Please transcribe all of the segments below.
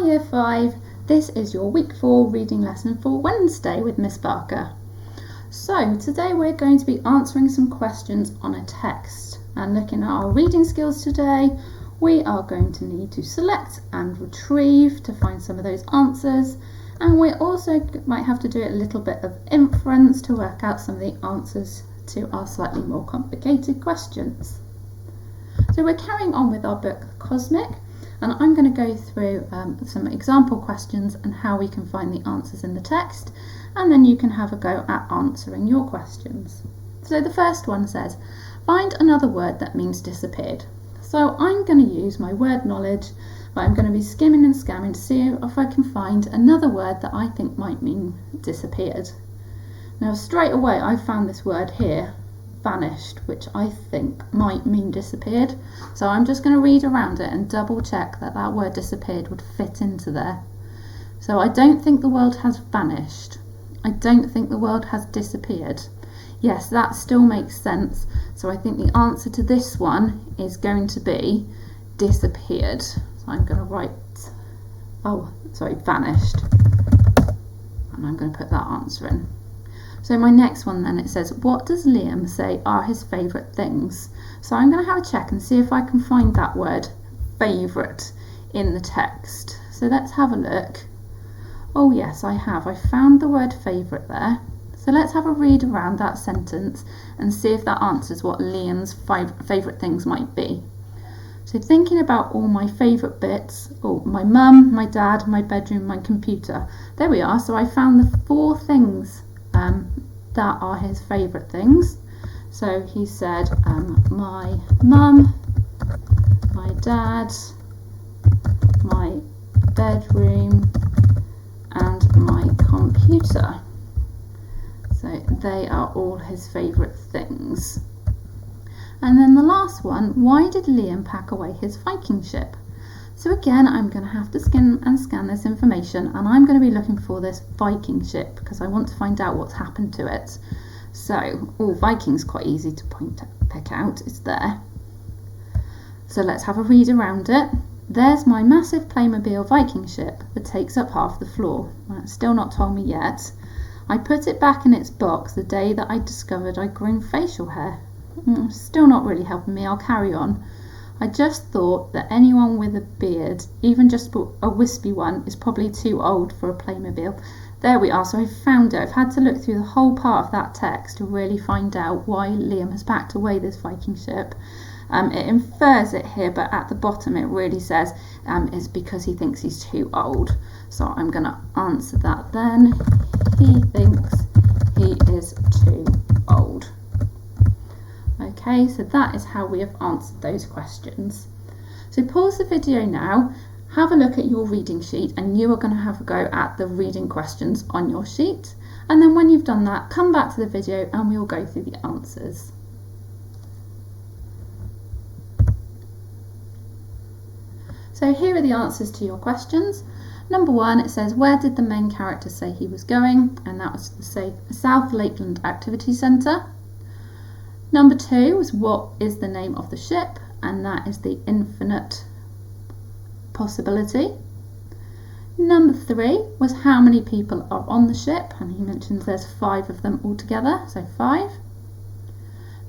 Year 5, this is your Week 4 reading lesson for Wednesday with Miss Barker. So today we're going to be answering some questions on a text, and looking at our reading skills today, we are going to need to select and retrieve to find some of those answers, and we also might have to do a little bit of inference to work out some of the answers to our slightly more complicated questions. So we're carrying on with our book Cosmic, and I'm going to go through some example questions and how we can find the answers in the text, and then you can have a go at answering your questions. So the first one says, find another word that means disappeared. So I'm going to use my word knowledge, but I'm going to be skimming and scamming to see if I can find another word that I think might mean disappeared. Now straight away I found this word here, vanished, which I think might mean disappeared. So I'm just going to read around it and double check that that word disappeared would fit into there. So I don't think the world has vanished. I don't think the world has disappeared. Yes, that still makes sense. So I think the answer to this one is going to be disappeared. So I'm going to write, vanished. And I'm going to put that answer in. So my next one then, it says, what does Liam say are his favourite things? So I'm going to have a check and see if I can find that word favourite in the text. So let's have a look. Oh yes, I have. I found the word favourite there. So let's have a read around that sentence and see if that answers what Liam's favourite things might be. So thinking about all my favourite bits, my mum, my dad, my bedroom, my computer. There we are. So I found the 4 things that are his favourite things. So he said my mum, my dad, my bedroom and my computer. So they are all his favourite things. And then the last one, why did Liam pack away his Viking ship? So again, I'm going to have to scan this information, and I'm going to be looking for this Viking ship because I want to find out what's happened to it. So, Viking's quite easy to pick out, it's there. So let's have a read around it. There's my massive Playmobil Viking ship that takes up half the floor. Well, it's still not told me yet. I put it back in its box the day that I discovered I'd grown facial hair. Still not really helping me, I'll carry on. I just thought that anyone with a beard, even just a wispy one, is probably too old for a Playmobil. There we are, so I found it. I've had to look through the whole part of that text to really find out why Liam has packed away this Viking ship. It infers it here, but at the bottom it really says it's because he thinks he's too old. So I'm going to answer that then. He thinks he is too old. Okay, so that is how we have answered those questions. So pause the video now, have a look at your reading sheet, and you are going to have a go at the reading questions on your sheet. And then when you've done that, come back to the video and we'll go through the answers. So here are the answers to your questions. Number 1, it says, where did the main character say he was going? And that was the South Lakeland Activity Centre. Number 2 was, what is the name of the ship? And that is the Infinite Possibility. Number 3 was, how many people are on the ship? And he mentions there's 5 of them altogether, so 5.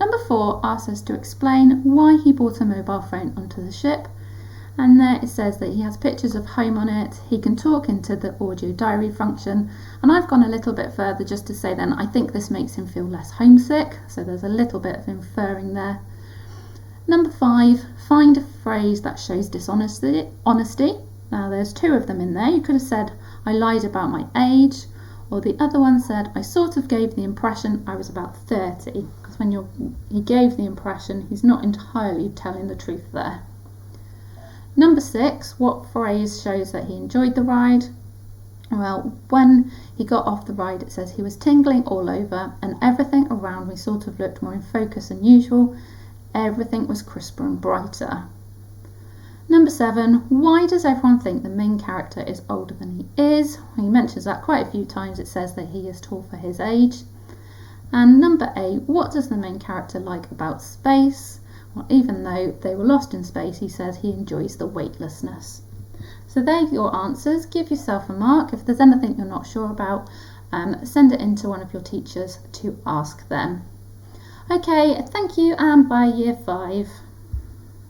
Number 4 asks us to explain why he brought a mobile phone onto the ship. And there it says that he has pictures of home on it, he can talk into the audio diary function, and I've gone a little bit further just to say then I think this makes him feel less homesick, so there's a little bit of inferring there. Number 5, find a phrase that shows dishonesty. Now there's 2 of them in there. You could have said, I lied about my age, or the other one said, I sort of gave the impression I was about 30, because when he gave the impression, he's not entirely telling the truth there. Number 6, what phrase shows that he enjoyed the ride? Well, when he got off the ride, it says he was tingling all over and everything around me sort of looked more in focus than usual. Everything was crisper and brighter. Number 7, why does everyone think the main character is older than he is? Well, he mentions that quite a few times. It says that he is tall for his age. And number 8, what does the main character like about space? Well, even though they were lost in space, he says he enjoys the weightlessness. So there are your answers. Give yourself a mark. If there's anything you're not sure about, send it in to one of your teachers to ask them. Okay, thank you, and bye Year 5.